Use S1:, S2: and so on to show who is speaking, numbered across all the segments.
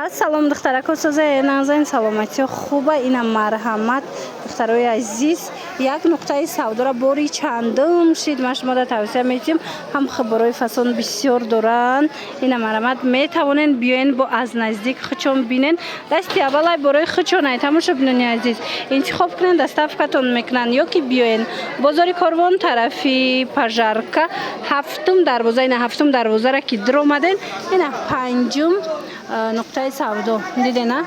S1: Салом духтарако соза назайн саломати хуба ина марҳамат духтарои азиз як нуқтаи савдора бори чандум шид ма шуморо тавсия метим ҳам хабарои фасон бисёр доранд ина марҳамат метавонен биёен бо аз наздик хучон бинен дасти аввалай борои хучонай тамошобинони азиз интихоб кунен доставкатон мекунанд ё ки биёен бозори корвон тарафи пажарка ҳафтум дарвоза ина ҳафтум дарвозара ки диромаден ина панҷум нуқтаи савдо дидена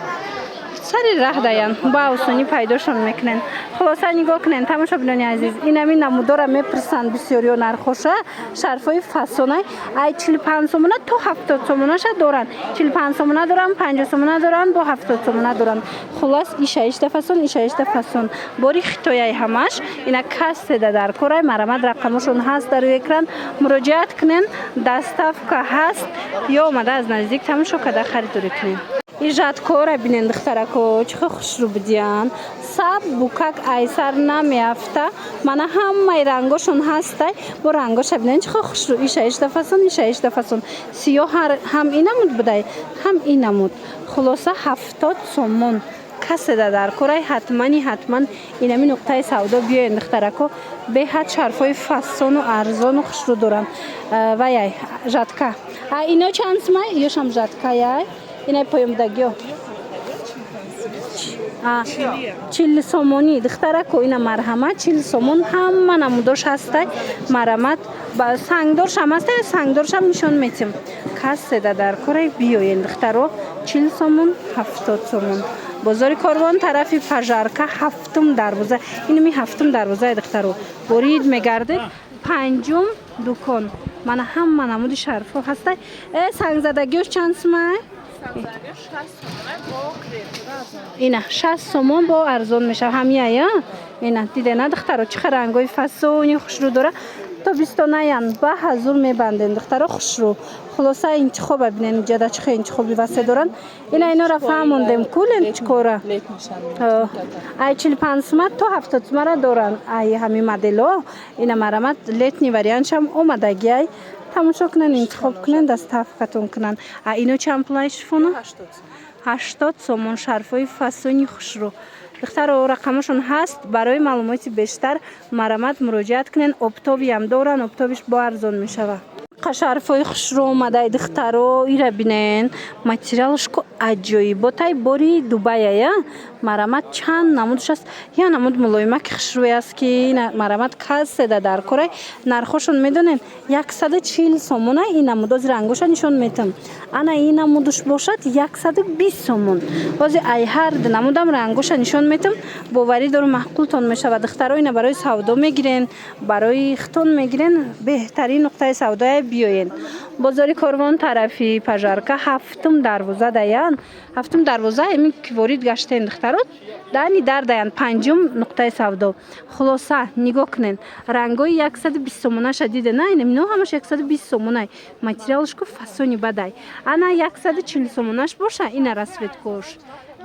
S1: сари раҳ даян ба осонӣ пайдошон мекунен хулоса нигоҳ кунен тамошобинони азиз инами намудора мепурсанд бисёриё нархоша шарфҳои фасонай ай 45 сомона то 70 сомонаша доранд 45 сомона доранд 50 сомона доранд бо 70 сомона доранд хулас ишаишта фасон бори хитояи ҳамаш ина касседа дар корай марҳамат рақамошон ҳаст дар экран муроҷиат кунен доставка ҳаст ё омада аз наздик тамошо карда харидорӣ кунен ижадкора бинен духтарако чихо хушрӯ будиян саб букак айсар намеафта мана ҳамаи рангошон ҳастай бо рангоша бинен чихо хушрӯ ишаишта фасон сиёҳ ҳам инамуд будай ҳам инамуд хулоса 70 сомон касседа дар корай ҳатман инами нуқтаи савдо биёен духтарако беҳад шарфҳои фасону арзону хушрӯ доранд ваяй жатка ино чанд сомай ёшам жатка яй инай поёмдагиё 40 сомонӣ духтарако ина марҳамат 40 сомон ҳама намудош ҳастай марҳамат ба сангдоршам ҳастай сангдоршам нишон метим касседа дар корай биёен духтаро 40 сомон 70 сомон бозори корвон тарафи пажарка ҳафтум дарвоза инами ҳафтум дарвозаи духтаро борид мегардед панҷум дукон мана ҳама намуди шарфҳо ҳастай сангзадагиёш чанд сомай ина 60 сомон бо арзон мешавад ҳамия ина дидена духтаро чиха рангои фасони хушрӯ дора то бистонаян ба ҳазур мебанден духтаро хушрӯ хулоса интихоба бинен ҷада чиха интихоби васе доранд ина инора фаҳмондем кулен чикора ай 45 сома то 70 сомара доранд ай ҳами модело ина марҳамат летни вариантшам омадагиай тамошо кунен интихоб кунен доставкатон кунанд ино чанд пулай шифона 80 сомон шарфҳои фасони хушрӯ духтаро рақамашон ҳаст барои маълумоти бештар марҳамат муроҷиат кунен оптовиам доранд оптовиш бо арзон мешавад шарфҳои хушрӯ омадай духтаро ира бинен материалошко аҷоиботай бори дубая марҳамат чанд намудш аст я намуд мулоимаки хушрӯе аст ки марҳамат касседа дар корай нархошон медонен 140 сомона ин намудози рангоша нишон метам ана ин намудуш бошад 120 сомон бози ай ҳард намудам рангоша нишон метам боварӣ дору маҳқултон мешавад духтаро ина барои савдо мегирен барои хитон мегирен беҳтарин нуқтаи савдоя биёен бозори корвон тарафи пажарка ҳафтум дарвоза даян ҳафтум дарвоза ами ки ворид гаштен духтаро дани дар даян панҷум нуқтаи савдо хулоса нигоҳ кунен рангои 120 сомонаша дидена ино ҳамаш 120 сомонай материалошко фасони бадай ана 140 сомонаш боша ина расветкош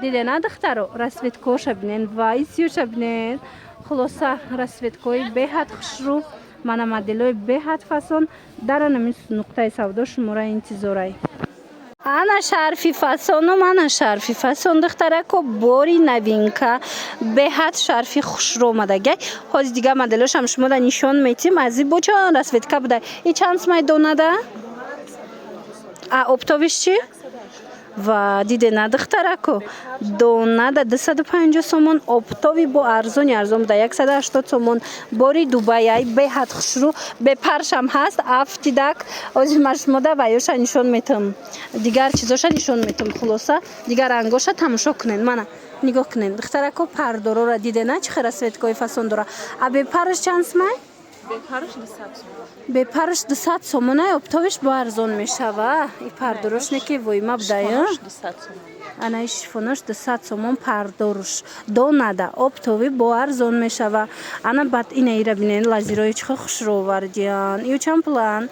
S1: дидена духтаро расветкоша бинен вай сиёша бинен хулоса расветкои беҳад хушрӯ мана моделои беҳад фасон дар анами нуқтаи савдо шумора интизорай ана шарфи фасон духтарако бори новинка беҳад шарфи хушрӯ омадагай ҳозир дигар моделошам шумода нишон метим ази бочон расветка будай и чанд сомай донада оптовиш чи ва дидена духтарако донада 250 сомон оптови бо арзони арзон буда 180 сомон бори дубаяй беҳад хушрӯ бепаршам ҳаст афтидак озир машмода ваёша нишон метам дигар чизоша нишон метам хулоса дигар рангоша тамошо кунен мана нигоҳ кунен духтарако пардорора дидена чиха расветкои фасон дора бепарш чанд сомай бепарш 200 сомонай оптовиш бо арзон мешава и пардорошнеки воима будая анаи шифонош 200 сомон пардоруш донада оптови бо арзон мешава ана бад ина ира бинен лазирои чихо хушрӯ овардиян иё чанд пулан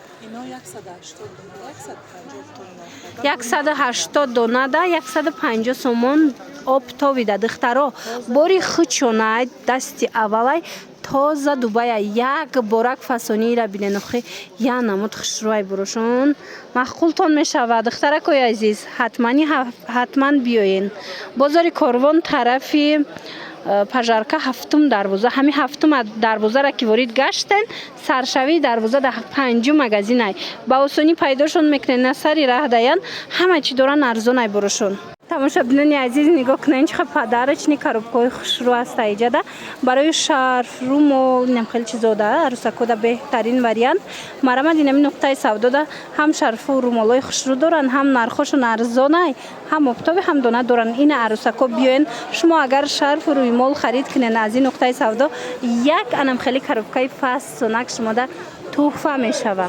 S1: 180 донада 150 сомон оптовида духтаро бори хучонай дасти аввалай тоза дубая як борак фасонира биненохи я намуд хушруай бурушон махқултон мешавад духтаракои азиз ҳатман биёен бозори Корвон тарафи пажарка ҳафтум дарвоза ҳами ҳафтум дарвозаро ки ворид гаштен саршавии дарвоза дар панҷум магазинай ба осонӣ пайдошон мекунен на сари раҳ даян ҳама чӣ доран арзонай бурушон тамошобинони азиз нигоҳ кунен чӣ қадр подарочни коробкаҳои хушрӯ аст иҷада барои шарф румол инам хеле чизода арӯсакода беҳтарин вариант марамад инами нуқтаи савдода ҳам шарфу румолҳои хушрӯ доранд ҳам нархошон арзонай ҳам офтоби ҳам дона доранд ина арӯсако биёен шумо агар шарфу румол харид кунен аз ин нуқтаи савдо як анам хеле коробкаи фаст сонак шумода туҳфа мешава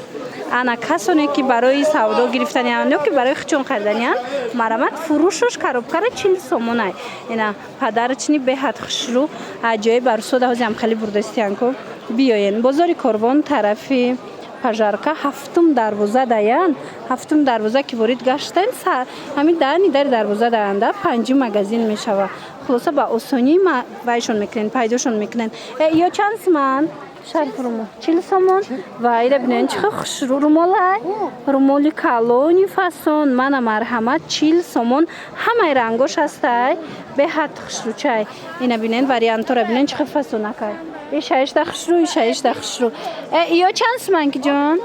S1: ана касоне ки барои савдо гирифтани ё ки барои хичон харидани марамад фурӯшош коробкара 40 сомонай ина падарочни беҳад хушрӯ аҷоиб арӯсода ҳозиам хеле бурдастиянко биёен бозори Корвон тарафи пажарка ҳафтум дарвоза даян ҳафтум дарвоза ки ворид гаштен ҳамин дани дари дарвоза даянда панҷум магазин мешава хулоса ба осонӣ вайшон мекунен пайдошон мекунен ё чанд сомон шарф румол 40 сомон ва ира бинен чӣ хушрӯ румолай румоли калони фасон мана марҳамат 40 сомон ҳамаи рангош ҳастай беҳад хушрӯчай ина бинен вариантора бинен чӣ фасонакай шаишта хушрӯ шаишта хушрӯ ё чанд сомон киҷон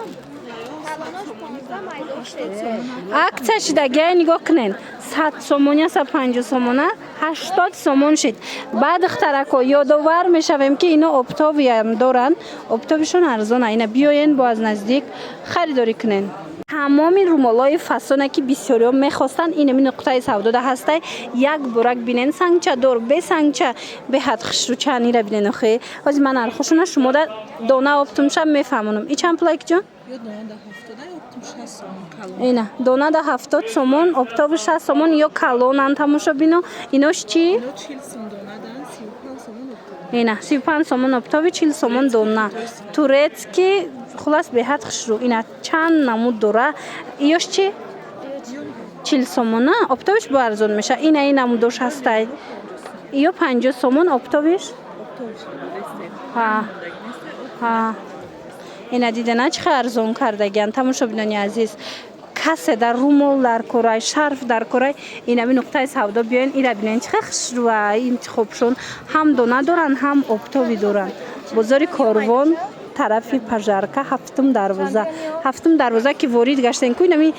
S1: акция шидагия нигоҳ кунен 100 сомон я 150 сомона 80 сомон шид баъд духтарако ёдовар мешавем ки ино оптовиам доранд оптовишон арзона ина биёен бо аз наздик харидорӣ кунен тамоми румолҳои фасоне ки бисёриҳо мехостанд инами нуқтаи савдода ҳастай як борак бинен сангчадор бе сангча беҳад хушрӯчан ира бинен охе ҳози ман архушона шумода дона оптумша мефаҳмонам и чанд пулай киҷон ина дона да 70 сомон оптови 60 сомон ё калонан тамошобино инош чӣ ина 35 сомон оптови 40 сомон дона турецки хулас беҳад хушрӯ ина чанд намуд дора ёш чӣ 40 сомон оптовиш бо арзон меша ина ин намудош ҳастай ё 50 сомон оптовиш ина дидана чӣ қадр арзон кардагиан тамошобинони азиз касе дар румол дар корай шарф дар корай инами нуқтаи савдо биёен ира бинен чӣ қадр хушрӯа интихобшон ҳам дона доранд ҳам оптови доранд бозори Корвон тарафи пажарка ҳафтум дарвоза ки ворид гаштен ку инами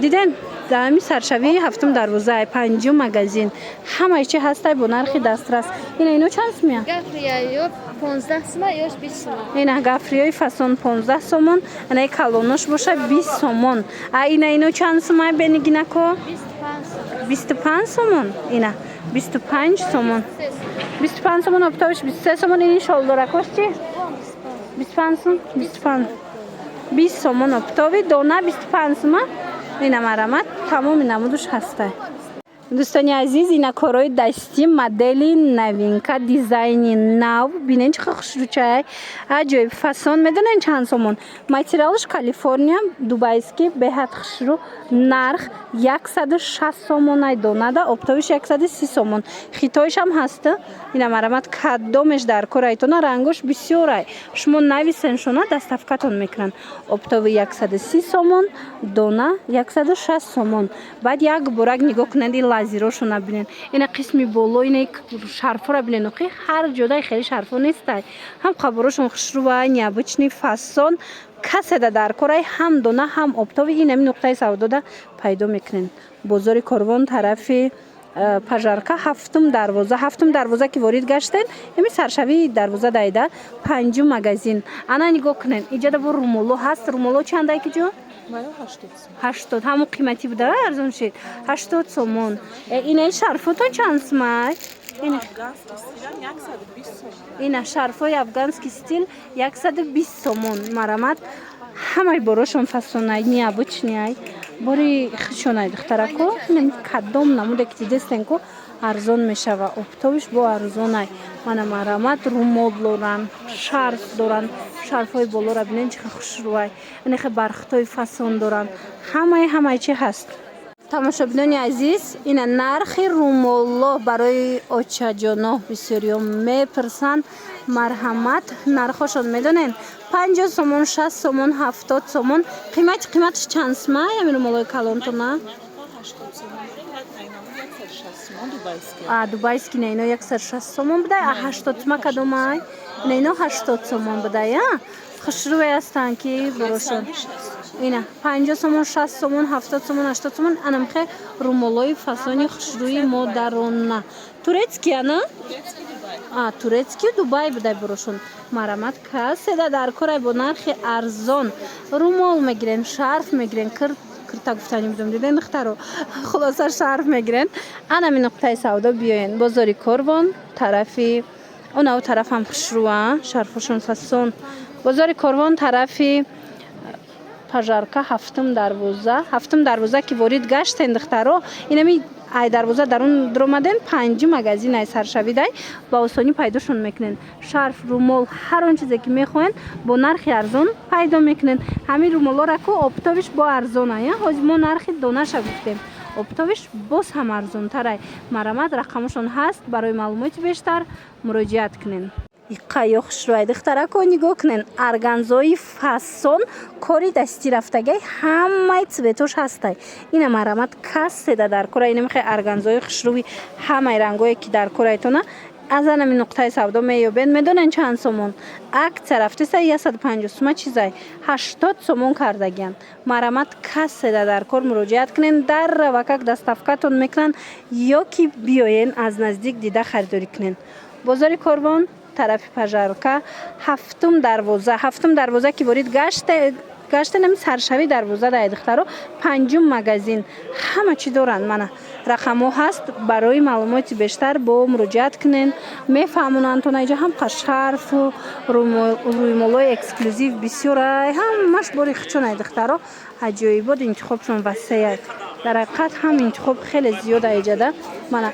S1: диден даами саршавии ҳафтум дарвоза панҷум магазин ҳамаи чӣ ҳастай бо нархи дастрас ина ино чанд сомия
S2: 15 сомон ёш 20 сомон
S1: ина гафриёи фасон 15 сомон ана калонош боша 20 сомон ина ино чанд сомон бенигинако 25 сомон ина 25 сомон 25 сомон оптовиш 23 сомон ин шолдоракош чӣ 25 сомон 25 20 сомон оптови дона 25 сомон ина марамад тамоми намудуш ҳастай дӯстони азиз ина корои дастӣ модели новинка дизайни нав бинен чӣ қадр хушрӯчай аҷоиб фасон медонен чанд сомон материалш калифорния дубайский беҳад хушрӯ нарх 160 сомонай донада оптовиш 130 сомон хитоишам ҳаста ина марамад кадомеш дар корайтона рангош бисёрай шумо нависен шона доставкатон мекунанд оптови 130 сомон дона 160 сомон баъд як борак нигоҳ кунед лазирошона бинен ина қисми боло ина шарфора бинен оқи ҳар ҷодаи хеле шарфо нестай ҳам қаборошон хушрӯа необычни фасон каседа дар корай ҳам дона ҳам оптови инами нуқтаи савдода пайдо мекунен бозори Корвон тарафи пажарка ҳафтум дарвоза ки ворид гаштен ими саршавии дарвоза дайда панҷум магазин ана нигоҳ кунен иҷада бо румоло ҳаст румоло чандай ки ҷо 80 ҳамун қимати буда арзон шид 80 сомон инаи шарфотон чанд сомай ина шарфои афганский стил 120 сомон марамад ҳамаи борошон фасонай необычнай бори хишонай духтарако мен кадом намуде ки дидестенко арзон мешава оптовиш бо арзонай мана марамад румол доранд шарф доранд шарфои болора бинен чӣ хушрӯай инахе бархтои фасон доранд ҳамаи чӣ ҳаст тамошобинони азиз, ина нархи румолло барои очаҷоноҳ бисёриён мепурсанд. Марҳамат, нархошон медонен? 50 сомон, 60 сомон, 70 сомон. Қиматиш чанд сма ями румоллои калонтона? Дубайский не, ино 160 сомон будай, 80 сма кадомай? Не, ино 80 сомон будай, а? Хушрӯе ҳастанд ки борошон. Ина 50 сомон, 60 сомон, 70 сомон, 80 сомон. Анамхе румоллои фасони хушрӯи модарона. Турецкия, на? Турецкий Дубай будай борошон. Марамат каседа дар корай бо нархи арзон. Румол мегирен, шарф мегирен, кирта гуфтани будам диден духтаро. Хулоса шарф мегирен. Анами нуқтаи савдо биёен. Бозори Корвон, тарафи онав тараф ҳам хушрӯа, шарфошон фасон. Бозори Корвон тарафи пажарка ҳафтум дарвоза ки ворид гаштен духтаро. Инами ай дарвоза дарун дромаден 5 магазин ай саршавидай ба осонӣ пайдошон мекунен. Шарф, румол, ҳар он чизе ки мехоҳен бо нархи арзон пайдо мекунен. Ҳамин румолора ку оптовиш бо арзонай. Ҳозир мо нархи донаша гуфтем. Оптовиш боз ҳам арзонтарай. Марамат рақамошон ҳаст. Барои маълумоти бештар муроҷиат кунен. Иққаё хушрӯай духтарако нигоҳ кунен. Арганзои фасон кори дастӣ рафтагай ҳамаи цветош ҳастай. Ина марамат касседа дар кора. Ина мехай арганзои хушрӯи ҳамаи рангое ки дар корайтона аз анами нуқтаи савдо меёбен. Медонен чанд сомон? Аксия рафтиса 150 сума чизай 80 сомон кардагиян. Марамат касседа дар кор муроҷиат кунен. Дарра как доставкатон мекунанд ё ки биёен аз наздик дида харидорӣ кунен. Бозори Корвон тарафи пажарка ҳафтум дарвоза ки ворид гаштенами саршави дарвоза дай духтаро 5 магазин ҳама чӣ доранд. Мана рақамо ҳаст. Барои маълумоти бештар бо муроҷиат кунен. Мефаҳмонанд то наиҷа ҳам шарфу румоллои эксклюзив бисёрай. Ҳамаш бори хичонай духтаро. аҷоибот интихобшон васеяй. Дар ҳақиқат ҳам интихоб хеле зиёд аиҷада. Мана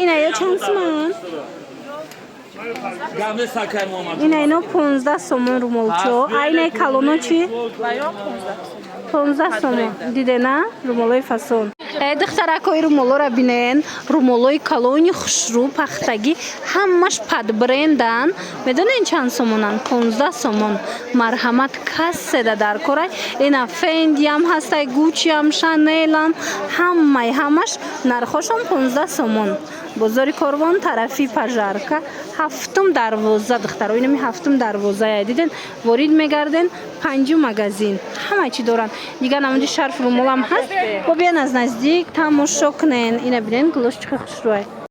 S1: ина ё чанд сомон? Ина ино 15 сомон румолчо. Айнаи калоно чӣ? 15 сомон. Дидена румоллои фасон. Духтаракои румоллора бинен. Румоллои калони хушрӯ пахтагӣ ҳамаш падбрендан. Медонен чанд сомонан? 15 сомон. Марҳамат касседа дар корай. Ина Фендиам ҳастай, Гуччиам, Шанелам ҳамаш нархошон 15 сомон. Бозори Корвон тарафи пажарка ҳафтум дарвоза духтаро. Инами ҳафтум дарвоза диден ворид мегарден 5 магазин ҳама чӣ доранд. Дигар намуди шарф румолам ҳаст. Бо биён аз наздик тамошо кунен. Ина бинен глошчиқи хушрӯай.